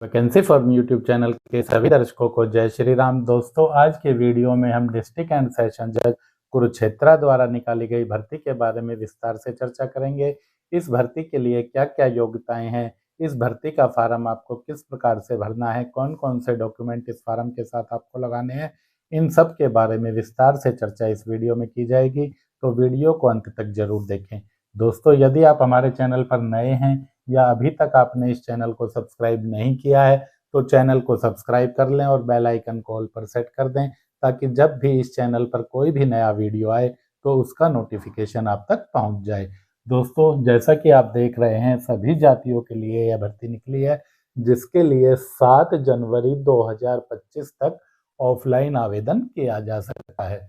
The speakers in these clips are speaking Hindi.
वैकेंसी फॉर्म यूट्यूब चैनल के सभी दर्शकों को जय श्री राम। दोस्तों, आज के वीडियो में हम डिस्ट्रिक्ट एंड सेशन जज कुरुक्षेत्र द्वारा निकाली गई भर्ती के बारे में विस्तार से चर्चा करेंगे। इस भर्ती के लिए क्या क्या योग्यताएं हैं, इस भर्ती का फार्म आपको किस प्रकार से भरना है, कौन कौन से डॉक्यूमेंट इस फार्म के साथ आपको लगाने हैं, इन सब के बारे में विस्तार से चर्चा इस वीडियो में की जाएगी। तो वीडियो को अंत तक जरूर देखें। दोस्तों, यदि आप हमारे चैनल पर नए हैं या अभी तक आपने इस चैनल को सब्सक्राइब नहीं किया है तो चैनल को सब्सक्राइब कर लें और बेल आइकन को ऑल पर सेट कर दें, ताकि जब भी इस चैनल पर कोई भी नया वीडियो आए तो उसका नोटिफिकेशन आप तक पहुंच जाए। दोस्तों, जैसा कि आप देख रहे हैं, सभी जातियों के लिए यह भर्ती निकली है, जिसके लिए 7 जनवरी 2025 तक ऑफलाइन आवेदन किया जा सकता है।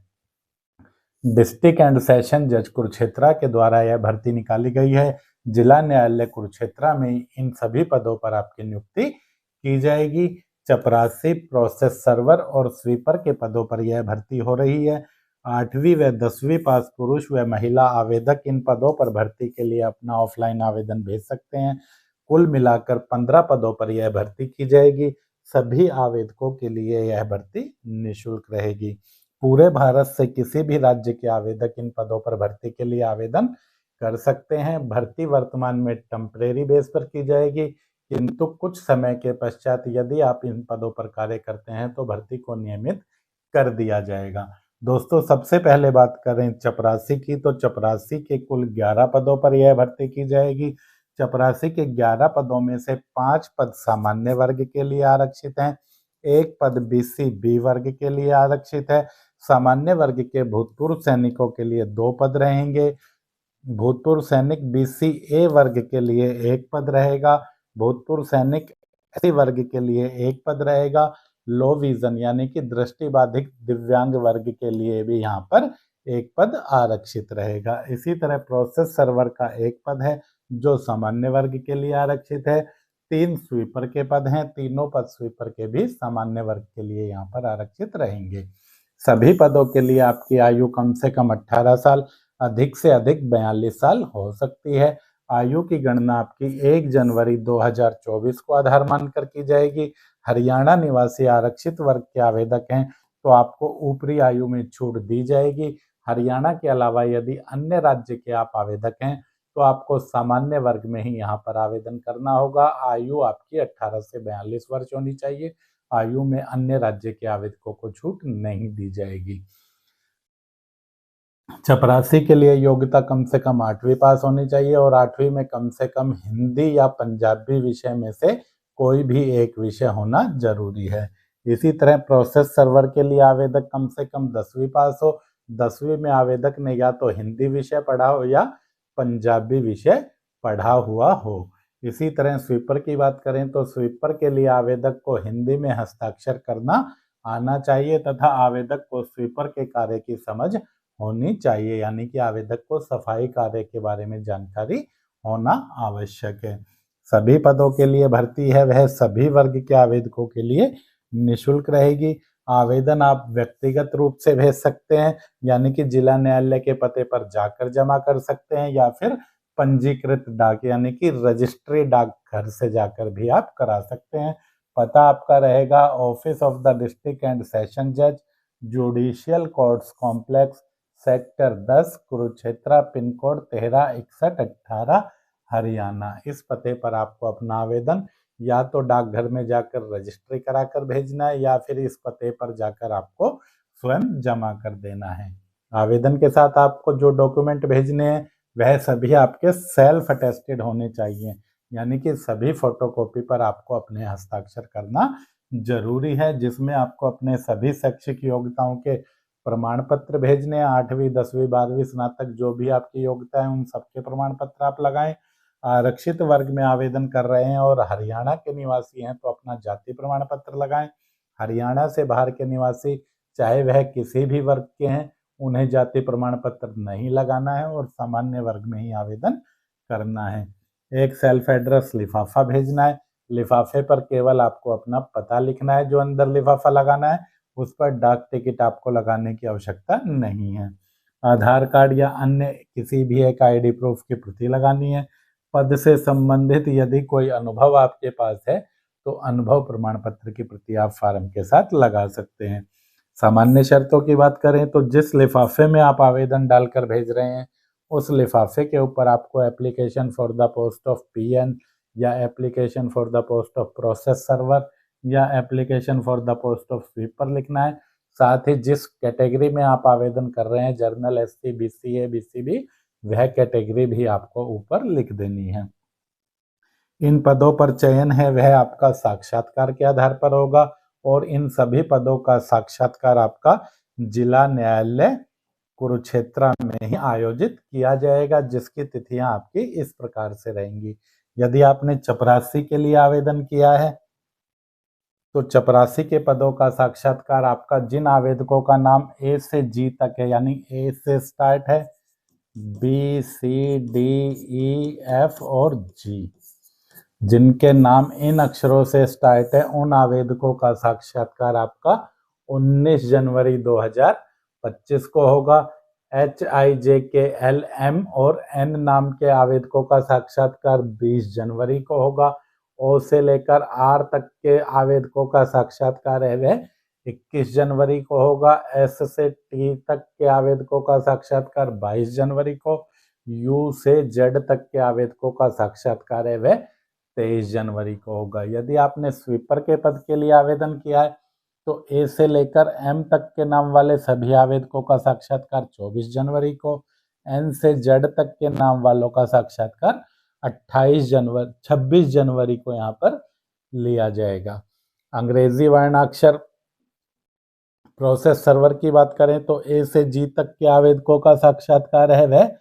डिस्ट्रिक्ट एंड सेशन जज कुरुक्षेत्र के द्वारा यह भर्ती निकाली गई है। जिला न्यायालय कुरुक्षेत्र में इन सभी पदों पर आपकी नियुक्ति की जाएगी। चपरासी, प्रोसेस सर्वर और स्वीपर के पदों पर यह भर्ती हो रही है। 8वीं व 10वीं पास पुरुष व महिला आवेदक इन पदों पर भर्ती के लिए अपना ऑफलाइन आवेदन भेज सकते हैं। कुल मिलाकर 15 पदों पर यह भर्ती की जाएगी। सभी आवेदकों के लिए यह भर्ती निःशुल्क रहेगी। पूरे भारत से किसी भी राज्य के आवेदक इन पदों पर भर्ती के लिए आवेदन कर सकते हैं। भर्ती वर्तमान में टेम्परेरी बेस पर की जाएगी, किंतु कुछ समय के पश्चात यदि आप इन पदों पर कार्य करते हैं तो भर्ती को नियमित कर दिया जाएगा। दोस्तों, सबसे पहले बात करें चपरासी की, तो चपरासी के कुल 11 पदों पर यह भर्ती की जाएगी। चपरासी के 11 पदों में से 5 पद सामान्य वर्ग के लिए आरक्षित हैं, 1 पद BC B वर्ग के लिए आरक्षित है। सामान्य वर्ग के भूतपूर्व सैनिकों के लिए 2 पद रहेंगे। भूतपूर्व सैनिक BC A वर्ग के लिए 1 पद रहेगा। भूतपूर्व सैनिक SC वर्ग के लिए 1 पद रहेगा। लो विजन यानी कि दृष्टिबाधित दिव्यांग वर्ग के लिए भी यहाँ पर 1 पद आरक्षित रहेगा। इसी तरह प्रोसेस सर्वर का 1 पद है जो सामान्य वर्ग के लिए आरक्षित है। 3 स्वीपर के पद हैं, तीनों पद स्वीपर के भी सामान्य वर्ग के लिए यहाँ पर आरक्षित रहेंगे। सभी पदों के लिए आपकी आयु कम से कम 18 साल, अधिक से अधिक 42 साल हो सकती है। आयु की गणना आपकी 1 जनवरी 2024 को आधार मानकर की जाएगी। हरियाणा निवासी आरक्षित वर्ग के आवेदक हैं तो आपको ऊपरी आयु में छूट दी जाएगी। हरियाणा के अलावा यदि अन्य राज्य के आप आवेदक हैं तो आपको सामान्य वर्ग में ही यहाँ पर आवेदन करना होगा। आयु आपकी 18 से 42 वर्ष होनी चाहिए। आयु में अन्य राज्य के आवेदकों को छूट नहीं दी जाएगी। चपरासी के लिए योग्यता कम से कम 8वीं पास होनी चाहिए और 8वीं में कम से कम हिंदी या पंजाबी विषय में से कोई भी एक विषय होना जरूरी है। इसी तरह प्रोसेस सर्वर के लिए आवेदक कम से कम 10वीं पास हो। 10वीं में आवेदक ने या तो हिंदी विषय पढ़ा हो या पंजाबी विषय पढ़ा हुआ हो। इसी तरह स्वीपर की बात करें तो स्वीपर के लिए आवेदक को हिंदी में हस्ताक्षर करना आना चाहिए तथा आवेदक को स्वीपर के कार्य की समझ होनी चाहिए, यानी कि आवेदक को सफाई कार्य के बारे में जानकारी होना आवश्यक है। सभी पदों के लिए भर्ती है वह सभी वर्ग के आवेदकों के लिए निःशुल्क रहेगी। आवेदन आप व्यक्तिगत रूप से भेज सकते हैं, यानी कि जिला न्यायालय के पते पर जाकर जमा कर सकते हैं, या फिर पंजीकृत डाक यानी कि रजिस्ट्री डाक घर से जाकर भी आप करा सकते हैं। पता आपका रहेगा office of the district and session जज, judicial courts complex, sector 10, Kurukshetra, pin code 136118, Haryana. इस पते पर आपको अपना आवेदन या तो डाकघर में जाकर रजिस्ट्री कराकर भेजना है या फिर इस पते पर जाकर आपको स्वयं जमा कर देना है। आवेदन के साथ आपको जो डॉक्यूमेंट भेजने हैं वह सभी आपके सेल्फ अटेस्टेड होने चाहिए, यानी कि सभी फोटोकॉपी पर आपको अपने हस्ताक्षर करना जरूरी है, जिसमें आपको अपने सभी शैक्षिक योग्यताओं के प्रमाण पत्र भेजने हैं। 8वीं 10वीं 12वीं स्नातक जो भी आपकी योग्यता है उन सबके प्रमाण पत्र आप लगाएं। आरक्षित वर्ग में आवेदन कर रहे हैं और हरियाणा के निवासी हैं तो अपना जाति प्रमाण पत्र लगाएं। हरियाणा से बाहर के निवासी चाहे वह किसी भी वर्ग के हैं उन्हें जाति प्रमाण पत्र नहीं लगाना है और सामान्य वर्ग में ही आवेदन करना है। एक सेल्फ एड्रेस लिफाफा भेजना है। लिफाफे पर केवल आपको अपना पता लिखना है, जो अंदर लिफाफा लगाना है उस पर डाक टिकट आपको लगाने की आवश्यकता नहीं है। आधार कार्ड या अन्य किसी भी एक ID प्रूफ की प्रति लगानी है। पद से संबंधित यदि कोई अनुभव आपके पास है तो अनुभव प्रमाण पत्र की प्रति आप फार्म के साथ लगा सकते हैं। सामान्य शर्तों की बात करें तो जिस लिफाफे में आप आवेदन डालकर भेज रहे हैं उस लिफाफे के ऊपर आपको application for the post of peon या application for the post of process server या application for the post of sweeper लिखना है। साथ ही जिस कैटेगरी में आप आवेदन कर रहे हैं जर्नल, एससी, बीसीए, बीसीबी, वह कैटेगरी भी आपको ऊपर लिख देनी है। इन पदों पर चयन है वह आपका साक्षात्कार के आधार पर होगा और इन सभी पदों का साक्षात्कार आपका जिला न्यायालय कुरुक्षेत्र में ही आयोजित किया जाएगा, जिसकी तिथियां आपकी इस प्रकार से रहेंगी। यदि आपने चपरासी के लिए आवेदन किया है तो चपरासी के पदों का साक्षात्कार आपका जिन आवेदकों का नाम ए से जी तक है, यानी ए से स्टार्ट है, बी, सी, डी, ई, एफ और जी, जिनके नाम इन अक्षरों से स्टार्ट है, उन आवेदकों का साक्षात्कार आपका 19 जनवरी 2025 को होगा। HIJKL, M और N नाम के आवेदकों का साक्षात्कार 20 जनवरी को होगा। O से लेकर R तक के आवेदकों का साक्षात्कार है वह 21 जनवरी को होगा। S से T तक के आवेदकों का साक्षात्कार 22 जनवरी को। U से Z तक के आवेदकों का साक्षात्कार है वह 23 जनवरी को होगा। यदि आपने स्वीपर के पद के लिए आवेदन किया है तो ए से लेकर एम तक के नाम वाले सभी आवेदकों का साक्षात्कार 24 जनवरी को, एन से जेड तक के नाम वालों का साक्षात्कार 26 जनवरी को यहाँ पर लिया जाएगा। अंग्रेजी वर्णाक्षर प्रोसेस सर्वर की बात करें तो ए से जी तक के आवेदकों का साक्षात्कार है वह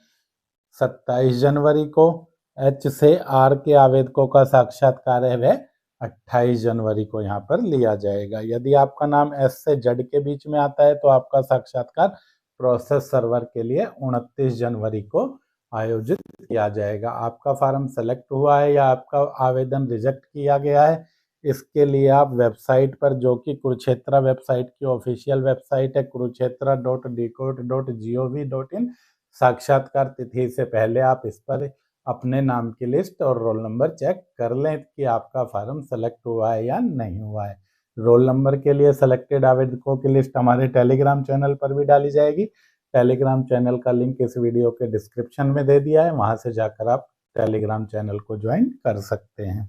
27 जनवरी को। एच से आर के आवेदकों का साक्षात्कार है वह 28 जनवरी को यहाँ पर लिया जाएगा। यदि आपका नाम एस से जेड के बीच में आता है तो आपका साक्षात्कार प्रोसेस सर्वर के लिए 29 जनवरी को आयोजित किया जाएगा। आपका फार्म सेलेक्ट हुआ है या आपका आवेदन रिजेक्ट किया गया है, इसके लिए आप वेबसाइट पर, जो कि कुरुक्षेत्र वेबसाइट की ऑफिशियल वेबसाइट है kurukshetra.dcot.gov.in, साक्षात्कार तिथि से पहले आप इस पर अपने नाम की लिस्ट और रोल नंबर चेक कर लें कि आपका फार्म सेलेक्ट हुआ है या नहीं हुआ है। रोल नंबर के लिए सेलेक्टेड आवेदकों की लिस्ट हमारे टेलीग्राम चैनल पर भी डाली जाएगी। टेलीग्राम चैनल का लिंक इस वीडियो के डिस्क्रिप्शन में दे दिया है, वहां से जाकर आप टेलीग्राम चैनल को ज्वाइन कर सकते हैं।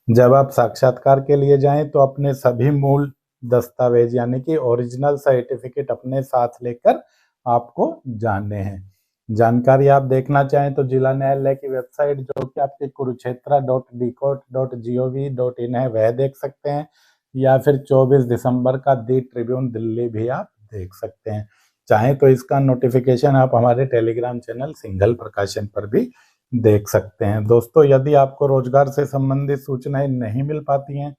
जब आप साक्षात्कार के लिए जाएं तो अपने सभी मूल दस्तावेज यानी कि ओरिजिनल सर्टिफिकेट अपने साथ लेकर आपको जाने हैं। जानकारी आप देखना चाहें तो जिला न्यायालय की वेबसाइट, जो कि आपके kurukshetra.dcot.gov.in है, वह देख सकते हैं, या फिर 24 दिसंबर का दी ट्रिब्यून दिल्ली भी आप देख सकते हैं। चाहें तो इसका नोटिफिकेशन आप हमारे टेलीग्राम चैनल सिंघल प्रकाशन पर भी देख सकते हैं। दोस्तों, यदि आपको रोजगार से संबंधित सूचनाएं नहीं मिल पाती हैं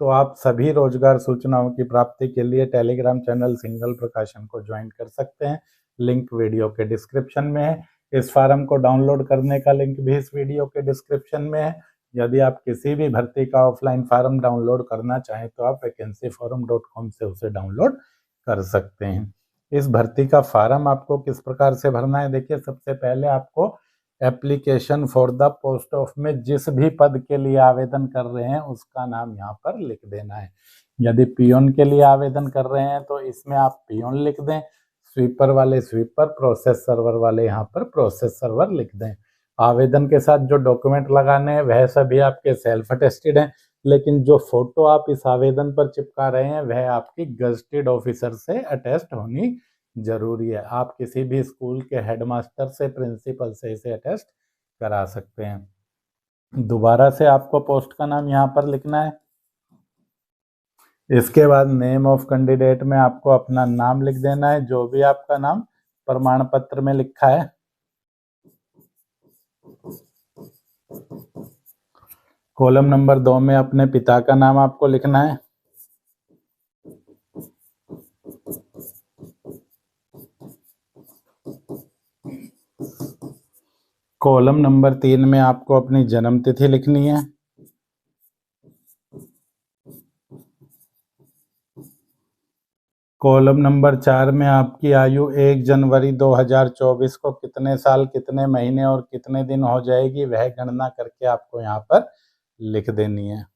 तो आप सभी रोजगार सूचनाओं की प्राप्ति के लिए टेलीग्राम चैनल सिंघल प्रकाशन को ज्वाइन कर सकते हैं। लिंक वीडियो के डिस्क्रिप्शन में है। इस फार्म को डाउनलोड करने का लिंक भी इस वीडियो के डिस्क्रिप्शन में है। यदि आप किसी भी भर्ती का ऑफलाइन फार्म डाउनलोड करना चाहें तो आप vacancyforum.com से उसे डाउनलोड कर सकते हैं। इस भर्ती का फार्म आपको किस प्रकार से भरना है, देखिए, सबसे पहले आपको application for the post of में जिस भी पद के लिए आवेदन कर रहे हैं उसका नाम यहाँ पर लिख देना है। यदि पियोन के लिए आवेदन कर रहे हैं तो इसमें आप पियोन लिख दें, स्वीपर वाले स्वीपर, प्रोसेस सर्वर वाले यहाँ पर प्रोसेस सर्वर लिख दें। आवेदन के साथ जो डॉक्यूमेंट लगाने हैं वह सभी आपके सेल्फ अटेस्टेड हैं, लेकिन जो फोटो आप इस आवेदन पर चिपका रहे हैं वह आपकी गजटेड ऑफिसर से अटेस्ट होनी जरूरी है। आप किसी भी स्कूल के हेडमास्टर से, प्रिंसिपल से इसे अटेस्ट करा सकते हैं। दोबारा से आपको पोस्ट का नाम यहाँ पर लिखना है। इसके बाद नेम ऑफ कैंडिडेट में आपको अपना नाम लिख देना है, जो भी आपका नाम प्रमाण पत्र में लिखा है। कॉलम नंबर 2 में अपने पिता का नाम आपको लिखना है। कॉलम नंबर 3 में आपको अपनी जन्म तिथि लिखनी है। कॉलम नंबर 4 में आपकी आयु 1 जनवरी 2024 को कितने साल, कितने महीने और कितने दिन हो जाएगी वह गणना करके आपको यहाँ पर लिख देनी है।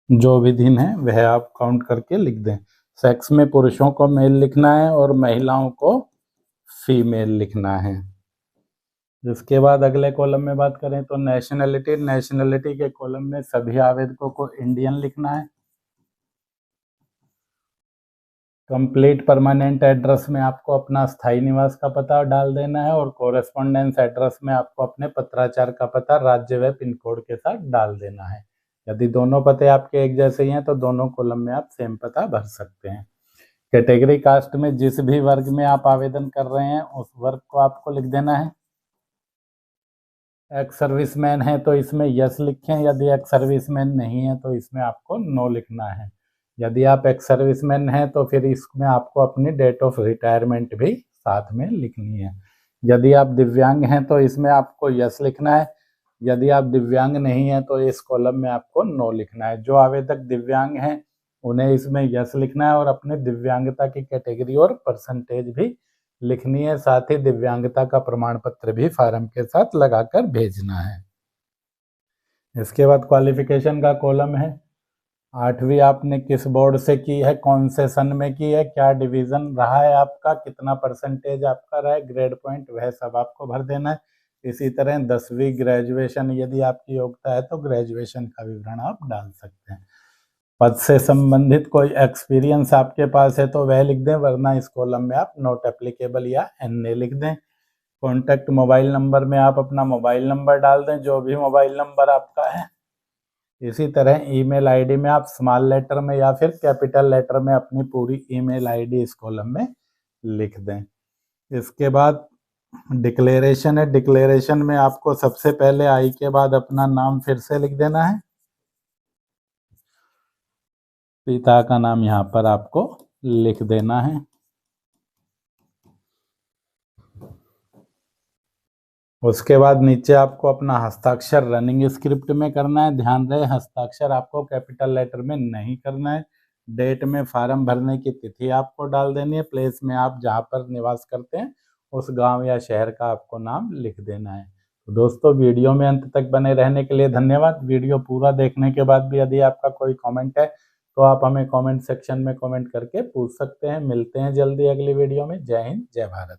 जो भी दिन है वह आप काउंट करके लिख दें। सेक्स में पुरुषों को मेल लिखना है और महिलाओं को फीमेल लिखना है। जिसके बाद अगले कॉलम में बात करें तो नेशनैलिटी के कॉलम में सभी आवेदकों को इंडियन लिखना है। कंप्लीट परमानेंट एड्रेस में आपको अपना स्थायी निवास का पता डाल देना है और कोरेस्पोंडेंस एड्रेस में आपको अपने पत्राचार का पता राज्य व पिन कोड के साथ डाल देना है। यदि दोनों पते आपके एक जैसे ही हैं तो दोनों कॉलम में आप सेम पता भर सकते हैं। कैटेगरी कास्ट में जिस भी वर्ग में आप आवेदन कर रहे हैं उस वर्ग को आपको लिख देना है। एक्स सर्विसमैन है तो इसमें यस लिखें, यदि एक्स सर्विसमैन नहीं है तो इसमें आपको नो लिखना है। यदि आप एक्स सर्विसमैन हैं तो फिर इसमें आपको अपनी डेट ऑफ रिटायरमेंट भी साथ में लिखनी है। यदि आप दिव्यांग हैं तो इसमें आपको यस लिखना है, यदि आप दिव्यांग नहीं हैं तो इस कॉलम में आपको नो लिखना है। जो आवेदक दिव्यांग हैं उन्हें इसमें यस लिखना है और अपने दिव्यांगता की कैटेगरी और परसेंटेज भी लिखनी है। साथ ही दिव्यांगता का प्रमाण पत्र भी फार्म के साथ लगाकर भेजना है। इसके बाद क्वालिफिकेशन का कॉलम है। 8वीं आपने किस बोर्ड से की है, कौन से सन में की है, क्या डिवीज़न रहा है आपका, कितना परसेंटेज आपका रहा है, ग्रेड पॉइंट, वह सब आपको भर देना है। इसी तरह 10वीं ग्रेजुएशन यदि आपकी योग्यता है तो ग्रेजुएशन का विवरण आप डाल सकते हैं। पद से संबंधित कोई एक्सपीरियंस आपके पास है तो वह लिख दें, वरना इस कॉलम में आप नॉट एप्लीकेबल या NA लिख दें। कॉन्टैक्ट मोबाइल नंबर में आप अपना मोबाइल नंबर डाल दें, जो भी मोबाइल नंबर आपका है। इसी तरह ईमेल आईडी में आप स्मॉल लेटर में या फिर कैपिटल लेटर में अपनी पूरी ईमेल आईडी इस कॉलम में लिख दें। इसके बाद डिक्लेरेशन है। डिक्लेरेशन में आपको सबसे पहले आई के बाद अपना नाम फिर से लिख देना है। पिता का नाम यहाँ पर आपको लिख देना है। उसके बाद नीचे आपको अपना हस्ताक्षर रनिंग स्क्रिप्ट में करना है। ध्यान रहे हस्ताक्षर आपको कैपिटल लेटर में नहीं करना है। डेट में फार्म भरने की तिथि आपको डाल देनी है। प्लेस में आप जहाँ पर निवास करते हैं उस गांव या शहर का आपको नाम लिख देना है। तो दोस्तों वीडियो में अंत तक बने रहने के लिए धन्यवाद। वीडियो पूरा देखने के बाद भी यदि आपका कोई कमेंट है तो आप हमें कमेंट सेक्शन में कमेंट करके पूछ सकते हैं। मिलते हैं जल्दी अगली वीडियो में। जय हिंद, जय भारत।